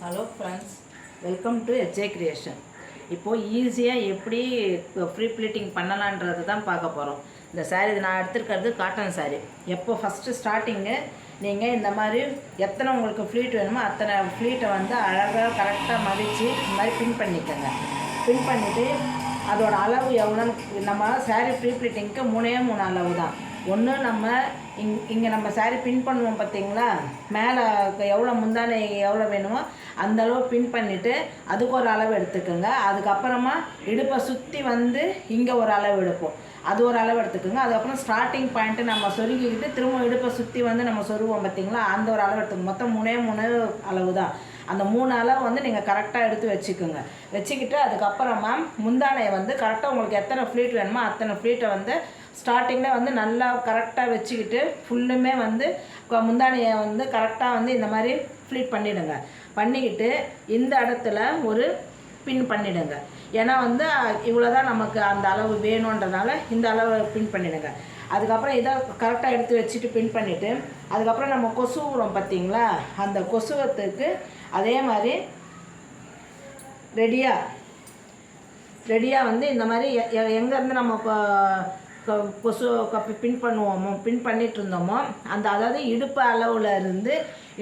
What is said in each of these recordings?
Hello friends, welcome to HJ creation. இப்போது ஈஸியாக எப்படி ஃப்ரீ ப்ளீட்டிங் பண்ணலான்றது தான் பார்க்க போகிறோம். இந்த சாரீ இது நான் எடுத்துருக்கிறது காட்டன் சாரீ. எப்போ ஃபஸ்ட்டு ஸ்டார்டிங்கு நீங்கள் இந்த மாதிரி எத்தனை உங்களுக்கு ஃப்ளீட் வேணுமோ அத்தனை ஃப்ளீட்டை வந்து அழகாக கரெக்டாக மடித்து இந்த மாதிரி பின் பண்ணிக்கோங்க. பின் பண்ணிவிட்டு அதோட அளவு எவ்வளோன்னு நம்ம சாரீ ஃப்ரீ ப்ளீட்டிங்க்கு 3 அளவு தான். ஒன்று நம்ம இங்கே நம்ம சாரீ பின் பண்ணுவோம் பார்த்தீங்களா, மேலே எவ்வளோ முந்தானை எவ்வளோ வேணுமோ அந்த அளவு பின் பண்ணிவிட்டு அதுக்கு ஒரு அளவு எடுத்துக்கோங்க. அதுக்கப்புறமா இடுப்பை சுற்றி வந்து இங்கே ஒரு அளவு எடுப்போம், அது ஒரு அளவு எடுத்துக்கோங்க. அதுக்கப்புறம் ஸ்டார்டிங் பாயிண்ட்டு நம்ம சொருகிக்கிட்டு திரும்ப இடுப்பை சுற்றி வந்து நம்ம சொருவோம் பார்த்தீங்களா, அந்த ஒரு அளவு எடுத்துக்கோங்க. மொத்தம் 3 அளவு தான். அந்த 3 அளவு வந்து நீங்கள் கரெக்டாக எடுத்து வச்சுக்கோங்க. வச்சுக்கிட்டு அதுக்கப்புறமா முந்தானையை வந்து கரெக்டாக உங்களுக்கு எத்தனை ஃப்ளீட் வேணுமோ அத்தனை ஃப்ளீட்டை வந்து ஸ்டார்டிங்கில் வந்து நல்லா கரெக்டாக வச்சுக்கிட்டு ஃபுல்லுமே வந்து முந்தானையை வந்து கரெக்டாக வந்து இந்த மாதிரி ஃப்ளீட் பண்ணிவிடுங்க. பண்ணிக்கிட்டு இந்த இடத்துல ஒரு பின் பண்ணிவிடுங்க. ஏன்னா வந்து இவ்வளோ தான் நமக்கு அந்த அளவு வேணுன்றதுனால இந்த அளவு பின் பண்ணிவிடுங்க. அதுக்கப்புறம் இதை கரெக்டாக எடுத்து வச்சுட்டு பின் பண்ணிவிட்டு அதுக்கப்புறம் நம்ம கொசுவுறோம் பார்த்தீங்களா, அந்த கொசுவத்துக்கு அதே மாதிரி ரெடியாக வந்து இந்த மாதிரி எங்கேருந்து நம்ம கொசு பின் பண்ணுவோமோ பின் பண்ணிகிட்டு இருந்தோமோ அதாவது இடுப்பு அளவில் இருந்து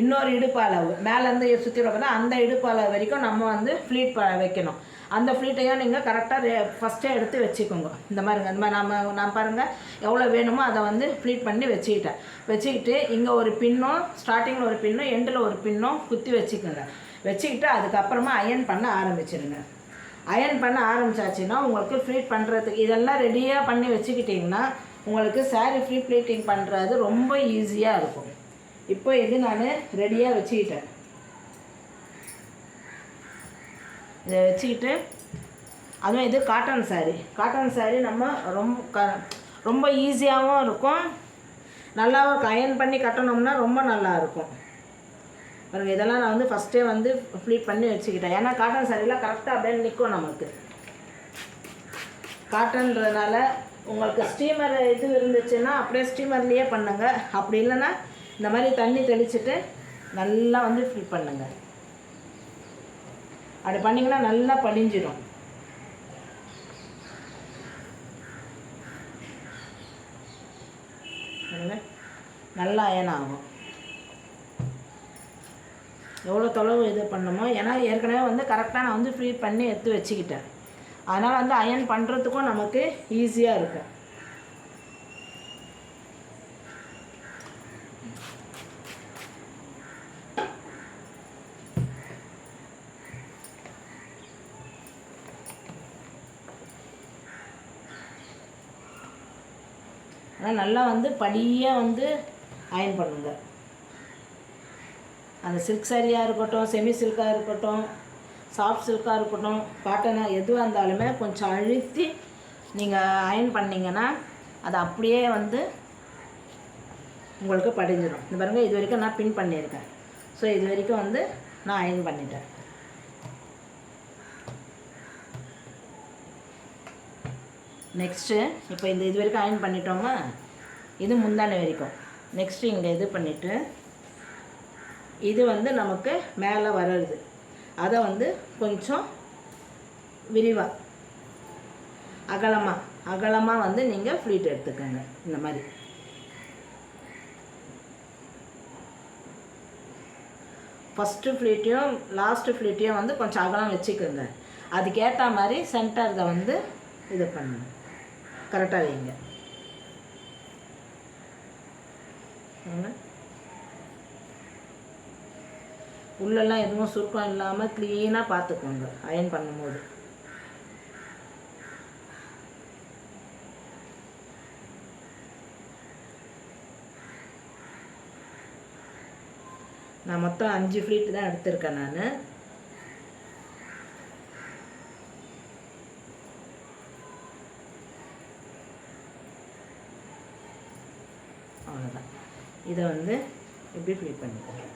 இன்னொரு இடுப்பு அளவு மேலேருந்து சுற்றி வைக்கணும், அந்த இடுப்பு அளவு வரைக்கும் நம்ம வந்து ஃப்ளீட் வைக்கணும். அந்த ஃப்ளீட்டையும் நீங்கள் கரெக்டாக ஃபஸ்ட்டே எடுத்து வச்சுக்கோங்க. இந்த மாதிரிங்க, இந்த மாதிரி நான் பாருங்கள் எவ்வளோ வேணுமோ அதை வந்து ஃப்ளீட் பண்ணி வச்சுக்கிட்டு இங்கே ஒரு பின்னும் ஸ்டார்டிங்கில் ஒரு பின்னும் எண்டில் ஒரு பின்னும் குத்தி வச்சுக்கோங்க. வச்சுக்கிட்டு அதுக்கப்புறமா அயன் பண்ண ஆரம்பிச்சிடுங்க. அயன் பண்ண ஆரம்பிச்சாச்சுன்னா உங்களுக்கு ஃப்ளீட் பண்ணுறதுக்கு இதெல்லாம் ரெடியாக பண்ணி வச்சுக்கிட்டிங்கன்னா உங்களுக்கு சாரீ ஃப்ரீ ப்ளீட்டிங் பண்ணுறது ரொம்ப ஈஸியாக இருக்கும். இப்போ இது நான் ரெடியாக வச்சுக்கிட்டேன். இதை வச்சுக்கிட்டு அதுவும் இது காட்டன் சாரீ நம்ம ரொம்ப ஈஸியாகவும் இருக்கும், நல்லாவும் இருக்கும். அயன் பண்ணி கட்டணும்னா ரொம்ப நல்லாயிருக்கும். பாருங்க, இதெல்லாம் நான் வந்து ஃபஸ்ட்டே வந்து ஃப்ளீட் பண்ணி வச்சுக்கிட்டேன். ஏன்னா காட்டன் சாரீலாம் கரெக்டாக அப்படியே நிற்கும். நமக்கு காட்டன்றதுனால உங்களுக்கு ஸ்டீமர் இது இருந்துச்சுன்னா அப்படியே ஸ்டீமர்லேயே பண்ணுங்க. அப்படி இல்லைன்னா இந்த மாதிரி தண்ணி தெளிச்சுட்டு நல்லா வந்து ஃபில் பண்ணுங்க. அப்படி பண்ணிங்கன்னா நல்லா படிஞ்சிடும். நல்லா அயன் ஆகும். எவ்வளோ தொலைவு இது பண்ணணுமோ, ஏன்னா ஏற்கனவே வந்து கரெக்டாக நான் வந்து ஃப்ளீட் பண்ணி எடுத்து வச்சுக்கிட்டேன். அதனால் வந்து அயன் பண்ணுறதுக்கும் நமக்கு ஈஸியாக இருக்கும். ஆனால் நல்லா வந்து படியாக வந்து அயன் பண்ணுங்க. அந்த சில்க் சாரியாக இருக்கட்டும், செமி சில்காக இருக்கட்டும், சாஃப்ட் சில்காக இருக்கட்டும், காட்டனாக எதுவாக இருந்தாலுமே கொஞ்சம் அழுத்தி நீங்கள் அயன் பண்ணிங்கன்னா அது அப்படியே வந்து உங்களுக்கு படிஞ்சிடும். இந்த பாருங்கள், இது வரைக்கும் நான் பின் பண்ணியிருக்கேன். ஸோ இது வரைக்கும் வந்து நான் அயன் பண்ணிட்டேன். நெக்ஸ்ட்டு இப்போ இது வரைக்கும் அயன் பண்ணிட்டோமா, இது முந்தானை வரைக்கும். நெக்ஸ்ட்டு இங்கே இது பண்ணிவிட்டு இது வந்து நமக்கு மேலே வர்றது அதை வந்து கொஞ்சம் விரிவாக அகலமாக வந்து நீங்கள் ஃப்ளீட் எடுத்துக்கோங்க. இந்த மாதிரி ஃபஸ்ட்டு ஃப்ளீட்டையும் லாஸ்ட்டு ஃப்ளீட்டையும் வந்து கொஞ்சம் அகலம் வச்சுக்கோங்க. அதுக்கேற்ற மாதிரி சென்டரில் வந்து இது பண்ணுங்க, கரெக்டாக வைங்க. உள்ளெல்லாம் எதுவும் சுருக்கம் இல்லாமல் க்ளீனாக பார்த்துக்கோங்க அயன் பண்ணும்போது. நான் மொத்தம் 5 ஃப்ளீட் தான் எடுத்திருக்கேன் நான். அவ்வளோதான். இதை வந்து எப்படி ஃப்ளீட் பண்ணிக்கிறேன்.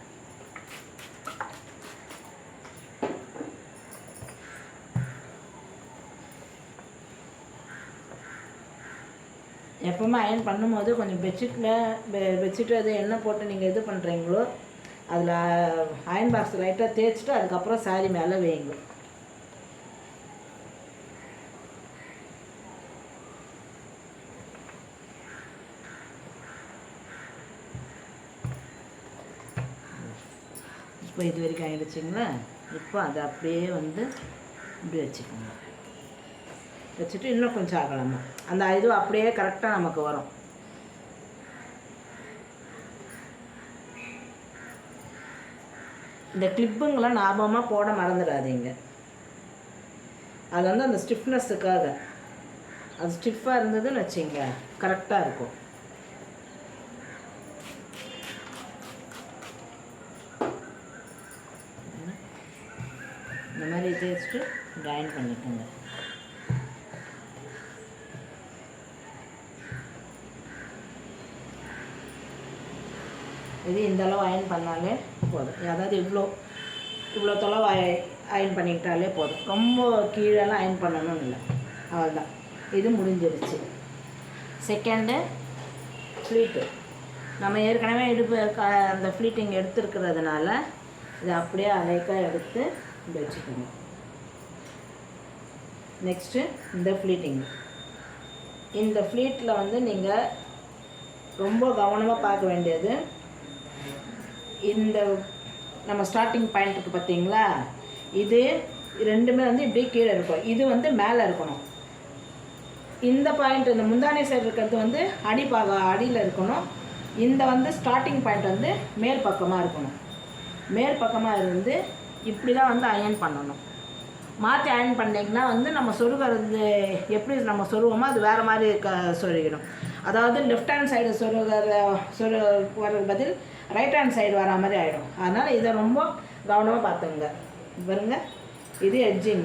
எப்போவுமே அயன் பண்ணும்போது கொஞ்சம் பெட்ஷீட்டு அது எண்ணெய் போட்டு நீங்கள் இது பண்ணுறீங்களோ அதில் அயன் பாக்ஸ் லைட்டாக தேய்ச்சிட்டு அதுக்கப்புறம் சாரீ மேலே வைங்க. இப்போ இது வரைக்கும் ஆகிடுச்சிங்களா. இப்போ அதை அப்படியே வந்து இப்படி வச்சுக்கோங்க. வச்சுட்டு இன்னும் கொஞ்சம் ஆகலாமா அந்த இது அப்படியே கரெக்டாக நமக்கு வரும். இந்த கிளிப்புங்களாம் ஞாபகமாக போட மறந்துடாதீங்க. அது வந்து அந்த ஸ்டிஃப்னஸுக்காக. அது ஸ்டிஃபாக இருந்ததுன்னு வச்சுங்க கரெக்டாக இருக்கும். இந்த மாதிரி தேய்ச்சிட்டு கிரைண்ட் பண்ணிக்கோங்க. இது இந்த அளவு அயன் பண்ணாலே போதும். அதாவது இவ்வளோ தொலைவு அயன் பண்ணிக்கிட்டாலே போதும். ரொம்ப கீழெல்லாம் அயன் பண்ணணும்னு இல்லை. அவ்வளோதான், இது முடிஞ்சிருச்சு. Second pleat. நம்ம ஏற்கனவே அந்த ஃப்ளீட்டிங் எடுத்துருக்கிறதுனால இதை அப்படியே அலைக்காக எடுத்து இப்படி வச்சுக்கோங்க. நெக்ஸ்ட்டு இந்த ஃப்ளீட்டிங். இந்த ஃப்ளீட்டில் வந்து நீங்கள் ரொம்ப கவனமாக பார்க்க வேண்டியது, இந்த நம்ம ஸ்டார்டிங் பாயிண்ட்டுக்கு பார்த்தீங்களா, இது ரெண்டுமே வந்து இப்படி கீழே இருக்கும். இது வந்து மேலே இருக்கணும். இந்த பாயிண்ட் இந்த முந்தானை சைடு இருக்கிறது வந்து அடியில் இருக்கணும். இந்த வந்து ஸ்டார்டிங் பாயிண்ட் வந்து மேல் பக்கமாக இருக்கணும். மேல் பக்கமாக இருந்து இப்படி தான் வந்து அயன் பண்ணணும். மாற்றி அயன் பண்ணிங்கன்னா வந்து நம்ம சொருகிறது எப்படி நம்ம சொருவோமோ அது வேறு மாதிரி சொருகிடும். அதாவது லெஃப்ட் ஹேண்ட் சைடு வர்றது பதில் ரைட் ஹேண்ட் சைடு வர மாதிரி ஆகிடும். அதனால் இதை ரொம்ப கவனமாக பார்த்துங்க. பாருங்க, இது எட்ஜிங்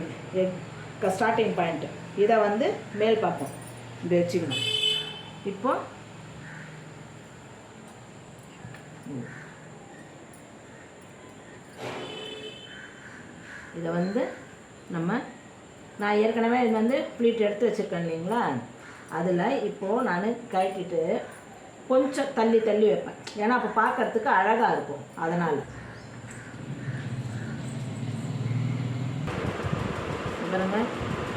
ஸ்டார்டிங் பாயிண்ட்டு. இதை வந்து மேல் பக்கம் இப்படி வச்சுக்கணும். இப்போ இதை வந்து நான் ஏற்கனவே இது வந்து ப்ளீட் எடுத்து வச்சுருக்கேன் இல்லைங்களா, அதில் இப்போது நான் கழட்டிட்டு கொஞ்சம் தள்ளி வைப்பேன். ஏன்னா அப்போ பார்க்குறதுக்கு அழகாக இருக்கும். அதனால் பாருங்க,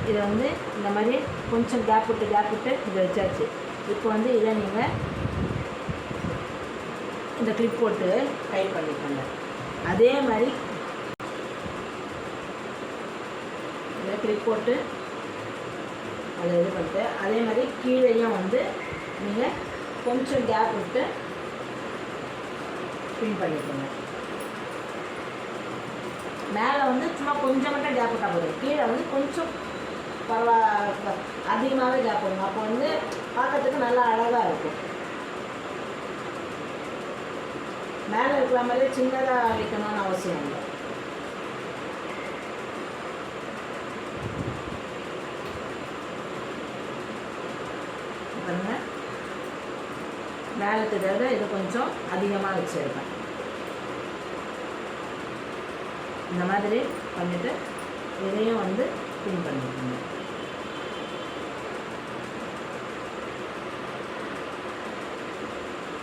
இதை வந்து இந்த மாதிரி கொஞ்சம் கேப் விட்டு இதை வச்சாச்சு. இப்போ வந்து இதை நீங்கள் இந்த கிளிப் போட்டு டைட் பண்ணிக்கோங்க. அதே மாதிரி இதை கிளிப் போட்டு அதை இது பண்ணிட்டு அதே மாதிரி கீழேயும் வந்து நீங்கள் கொஞ்சம் கேப் விட்டு பின் பண்ணிக்கோங்க. மேலே வந்து சும்மா கொஞ்சம் மட்டும் கேப் விட்டால் போதும். கீழே வந்து கொஞ்சம் அதிகமாகவே கேப் விடுங்க. அப்போ வந்து பார்க்கறதுக்கு நல்லா அழகாக இருக்கும். மேலே இருக்கிற மாதிரியே சின்னதாக வைக்கணும்னு அவசியம் இல்லை. பாருங்க, மேலே தெரியாத இது கொஞ்சம் அதிகமாக வச்சுருப்பேன். இந்த மாதிரி பண்ணிவிட்டு இதையும் வந்து பின் பண்ணிக்கோங்க.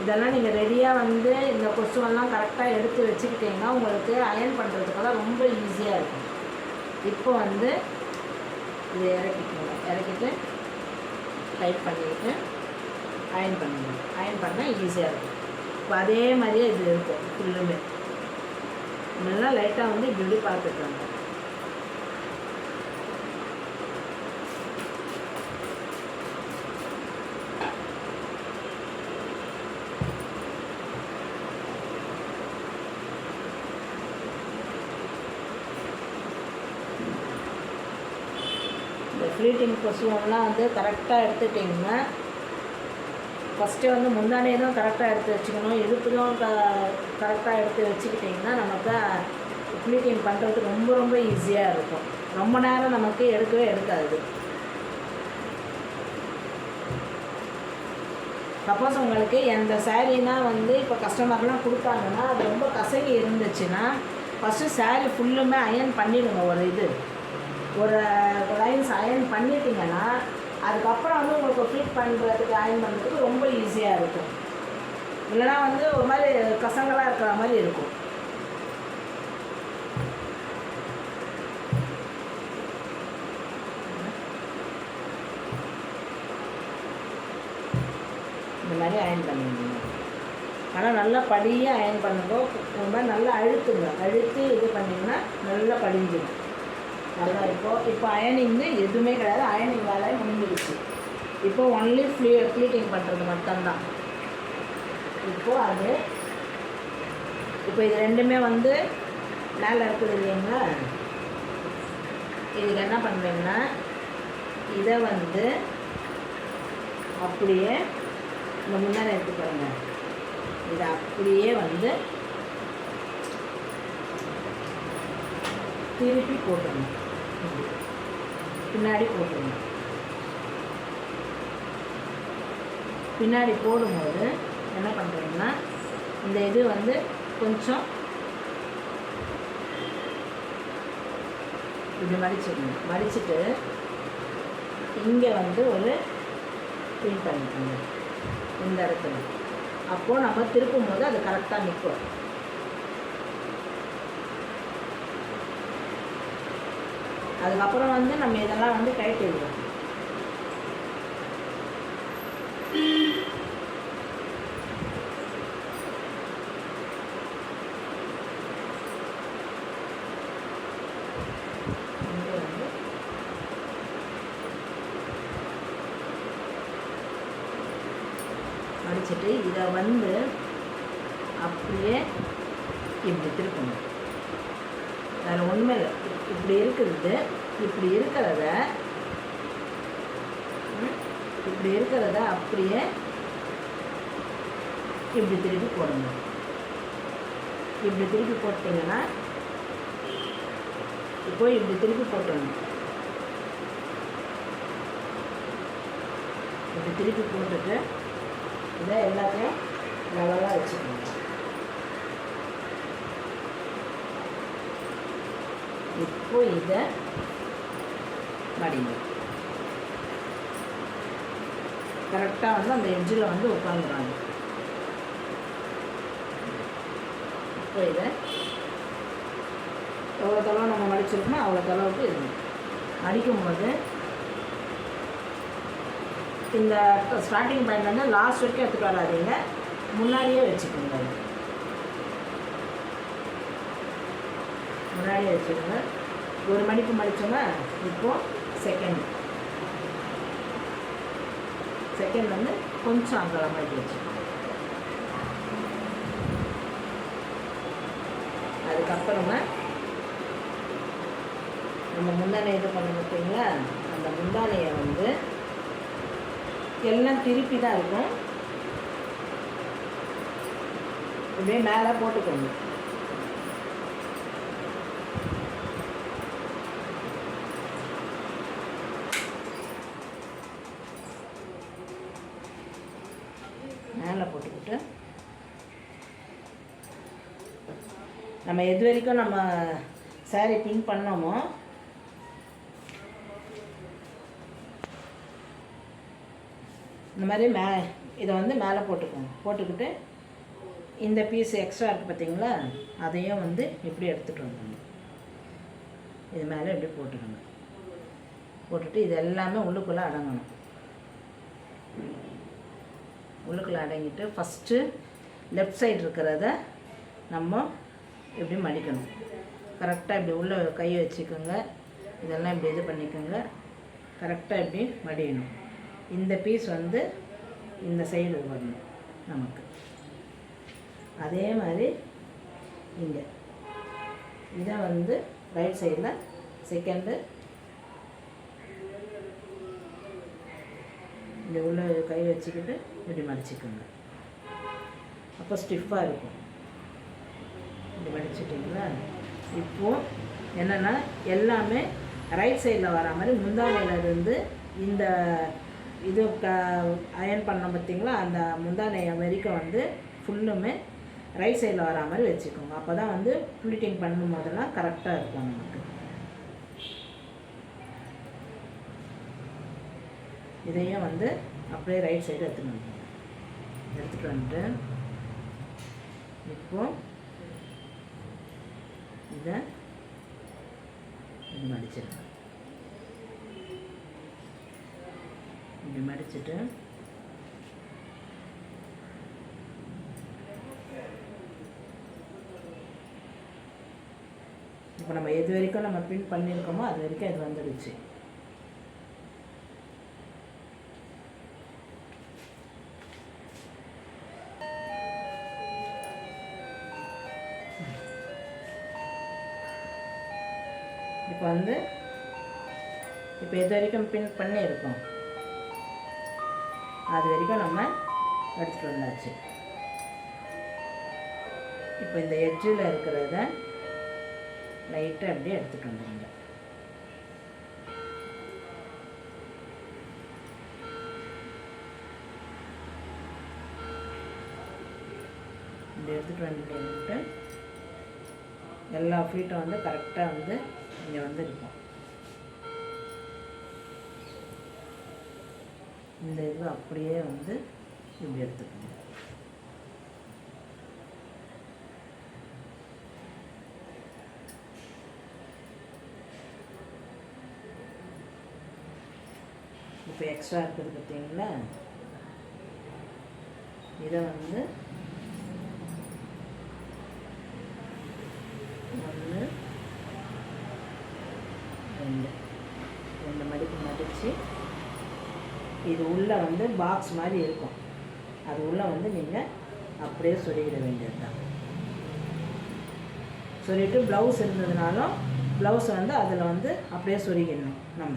இதெல்லாம் நீங்கள் ரெடியாக வந்து இந்த கொசுவெல்லாம் கரெக்டாக எடுத்து வச்சுக்கிட்டிங்கன்னா உங்களுக்கு அயன் பண்ணுறதுக்கெல்லாம் ரொம்ப ஈஸியாக இருக்கும். இப்போ வந்து இதை இறக்கிட்டு டைட் பண்ணிவிட்டு அயன் பண்ணிடுங்க. அயன் பண்ணால் ஈஸியாக இருக்கும். இப்போ அதே மாதிரியே இது இருக்கும் ஃபுல்லுமே. நல்லா லைட்டாக வந்து இப்படி பார்த்துக்கோங்க. இந்த ஃப்ளீட்டிங் கொசுவெல்லாம் வந்து கரெக்டாக எடுத்துட்டிங்கன்னா ஃபஸ்ட்டு வந்து முந்தானே தான் கரெக்டாக எடுத்து வச்சுக்கணும். இடுப்பும் கரெக்டாக எடுத்து வச்சுக்கிட்டிங்கன்னா நமக்கு ஃப்ளீட்டிங் பண்ணுறதுக்கு ரொம்ப ரொம்ப ஈஸியாக இருக்கும். ரொம்ப நேரம் நமக்கு எடுக்காது. சப்போஸ் உங்களுக்கு எந்த சாரீனா வந்து இப்போ கஸ்டமர்லாம் கொடுத்தாங்கன்னா அது ரொம்ப கசகி இருந்துச்சுன்னா ஃபஸ்ட்டு சாரீ ஃபுல்லுமே அயன் பண்ணிவிடுங்க. ஒரு லைன்ஸ் அயன் பண்ணிட்டீங்கன்னா அதுக்கப்புறம் வந்து உங்களுக்கு ஃபிட் பண்ணுறதுக்கு அயன் பண்ணுறதுக்கு ரொம்ப ஈஸியாக இருக்கும். இல்லைனா வந்து ஒரு மாதிரி கசங்களாக இருக்கிற மாதிரி இருக்கும். மாதிரி அயன் பண்ணிடணும். ஆனால் நல்லா படியாக அயன் பண்ணுங்க. இந்த மாதிரி நல்லா அழுத்துங்க. அழுத்தி இது பண்ணிங்கன்னா நல்லா படிஞ்சிடும். நல்லா இப்போ அயனிங்னு எதுவுமே கிடையாது. அயனிங் வேலை முடிஞ்சிடுச்சு. இப்போ ஒன்லி ப்ளீட்டிங் பண்ணுறது மட்டும்தான். இப்போது இப்போ இது ரெண்டுமே வந்து மேலே இருக்குது இல்லைங்களா? இதுக்கு என்ன பண்ணுறீங்கன்னா இதை வந்து அப்படியே இந்த முன்னாடி எடுத்து பாருங்க. இதை அப்படியே வந்து திருப்பி போட்டுடணும். பின்னாடி போட்டுடணும். பின்னாடி போடும்போது என்ன பண்ணுறீங்கன்னா இந்த இது வந்து கொஞ்சம் இது மடிச்சிடணும். மடிச்சுட்டு இங்கே வந்து ஒரு பின் பண்ணிக்கோங்க இந்த இடத்துல. அப்போது நம்ம திருப்பும் போது அது கரெக்டாக நிற்கும். அதுக்கப்புறம் வந்து நம்ம இதெல்லாம் வந்து கழட்டிடுவோம். மடிச்சுட்டு இதை வந்து அப்படியே இப்படி திருப்பணும். வேறு ஒன்றுமே இல்லை. இப்படி இருக்கிறது இப்படி இருக்கிறத அப்படியே இப்படி திருப்பி போடுங்க. இப்படி திருப்பி போட்டிங்கன்னா இப்போ இப்படி திருப்பி போட்டுடணும். இப்படி திருப்பி போட்டுட்டு இதை எல்லாத்தையும் லெவலாக வச்சுக்கணும். இப்போ இதை மடிங்க. கரெக்டாக வந்து அந்த எட்ஜில் வந்து உட்காந்துறாங்க. இப்போ இதை எவ்வளோ தளவு நம்ம மடிச்சிருக்கோமோ அவ்வளோ தளவுக்கு இது மடிக்கும்போது இந்த ஸ்டார்டிங் பாயிண்ட் வந்து லாஸ்ட் வரைக்கும் எடுத்துகிட்டு வராதீங்க. முன்னாடியே வச்சுக்கோங்க. முன்னாடியே வச்சுக்கோங்க. ஒரு மடிப்பு மடித்தோன்னா இப்போது செகண்ட் வந்து கொஞ்சம் அங்கெல்லாம் மடித்து வச்சுக்கோங்க. அதுக்கப்புறமா நம்ம முந்தானை இது பண்ண பார்த்தீங்களா? அந்த முந்தானையை வந்து எல்லாம் திருப்பி தான் இருக்கும். இப்படியே மேலே போட்டுக்கோங்க. மேலே போட்டுக்கிட்டு நம்ம எது வரைக்கும் நம்ம சாரீ பின் பண்ணோமோ இந்த மாதிரி இதை வந்து மேலே போட்டுக்கோங்க. போட்டுக்கிட்டு இந்த பீஸ் எக்ஸ்ட்ரா இருக்குது பார்த்தீங்களா? அதையும் வந்து இப்படி எடுத்துகிட்டு வந்துடணும். இது மேலே இப்படி போட்டுக்கோங்க. போட்டுட்டு இது எல்லாமே உள்ளுக்குள்ளே அடங்கணும். உள்ளுக்குள்ளே அடங்கிட்டு ஃபஸ்ட்டு லெஃப்ட் சைடு இருக்கிறத நம்ம இப்படி மடிக்கணும். கரெக்டாக இப்படி உள்ளே கை வச்சுக்கோங்க. இதெல்லாம் இப்படி இது பண்ணிக்கோங்க. கரெக்டாக இப்படி மடியணும். இந்த பீஸ் வந்து இந்த சைடு வரணும் நமக்கு. அதே மாதிரி இங்கே இதை வந்து ரைட் சைடில் செகண்டு இந்த உள்ள கை வச்சுக்கிட்டு இப்படி மடிச்சுக்கோங்க. அப்போ ஸ்டிஃபாக இருக்கும். இப்படி மடிச்சிட்டிங்களா? இப்போது என்னென்னா எல்லாமே ரைட் சைடில் வர மாதிரி முந்தானையிலேருந்து இந்த இது அயன் பண்ண பார்த்திங்களா? அந்த முந்தானை வரைக்கும் வந்து ஃபுல்லுமே ரைட் சைடில் வர மாதிரி வச்சுக்கோங்க. அப்போ தான் வந்து ப்ளீட்டிங் பண்ணும் போதெல்லாம் கரெக்டாக இருக்கும் நமக்கு. இதையும் வந்து அப்படியே ரைட் சைடு எடுத்துகிட்டு வந்துட்டு இப்போது இதை இது மடிச்சிடுங்க. இப்படி மடிச்சுட்டு இப்போ நம்ம எது வரைக்கும் நம்ம பின் பண்ணியிருக்கோமோ அது வரைக்கும் இது வந்துடுச்சு. இப்போ இப்போ எது வரைக்கும் பின் பண்ணியிருக்கோம் அது வரைக்கும் நம்ம எடுத்துகிட்டு வந்தாச்சு. இப்போ இந்த எட்ஜில் இருக்கிறத லைட்டாக அப்படியே எடுத்துகிட்டு வந்துடுங்க. இப்படி எடுத்துகிட்டு வந்துட்டு எல்லா ஃப்ளீட்டும் கரெக்டாக இங்கே இருக்கும். இந்த இது அப்படியே இப்படி எடுத்துக்கணும். இப்போ எக்ஸ்ட்ரா இருக்குது பார்த்தீங்களா, இதை 1 2 மடிப்பு மடித்து இது உள்ளே பாக்ஸ் மாதிரி இருக்கும். அது உள்ளே நீங்கள் அப்படியே சொருகிட வேண்டியது தான். சொருகிட்டு ப்ளவுஸ் இருந்ததுனாலும் ப்ளவுஸை அதில் அப்படியே சொருகிடணும் நம்ம.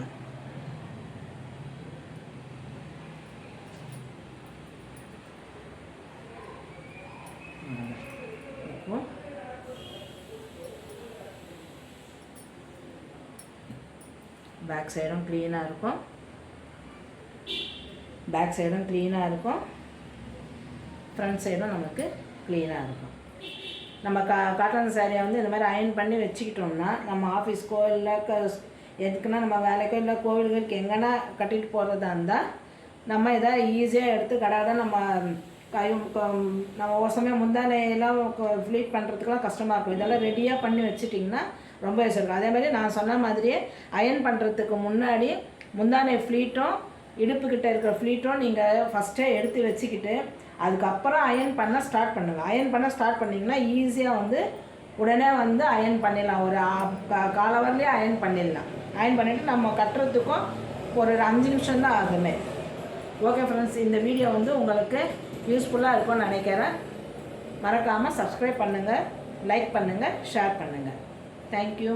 இப்போ பேக் சைடும் க்ளீனாக இருக்கும், ஃப்ரண்ட் சைடும் நமக்கு க்ளீனாக இருக்கும். நம்ம காட்டன் சாரியை இந்த மாதிரி அயன் பண்ணி வச்சுக்கிட்டோம்னா நம்ம ஆஃபீஸ்க்கோ இல்லை எதுக்குன்னா நம்ம வேலைக்கோ இல்லை கோவில்களுக்கு எங்கன்னா கட்டிட்டு போகிறதா இருந்தால் நம்ம இதை ஈஸியாக எடுத்து கடாதான் நம்ம ஒரு சமயம் முந்தானையெல்லாம் ஃப்ளீட் பண்ணுறதுக்குலாம் கஷ்டமாக இருக்கும். இதெல்லாம் ரெடியாக பண்ணி வச்சுட்டிங்கன்னா ரொம்ப யூஸ் இருக்கும். அதே மாதிரி நான் சொன்ன மாதிரியே அயன் பண்ணுறதுக்கு முன்னாடி முந்தானை ஃப்ளீட்டும் இடுப்புக்கிட்ட இருக்கிற ஃப்ளீட்டும் நீங்கள் ஃபஸ்ட்டே எடுத்து வச்சுக்கிட்டு அதுக்கப்புறம் அயன் பண்ண ஸ்டார்ட் பண்ணுங்கள். அயன் பண்ண ஸ்டார்ட் பண்ணிங்கன்னா ஈஸியாக உடனே அயன் பண்ணிடலாம். ஒரு காலவரிலே அயன் பண்ணிடலாம். அயன் பண்ணிவிட்டு நம்ம கட்டுறதுக்கும் ஒரு 5 நிமிஷம் தான் ஆகுமே. ஓகே ஃப்ரெண்ட்ஸ், இந்த வீடியோ உங்களுக்கு யூஸ்ஃபுல்லாக இருக்கும்னு நினைக்கிறேன். மறக்காமல் சப்ஸ்கிரைப் பண்ணுங்கள், லைக் பண்ணுங்கள், ஷேர் பண்ணுங்கள். தேங்க்யூ.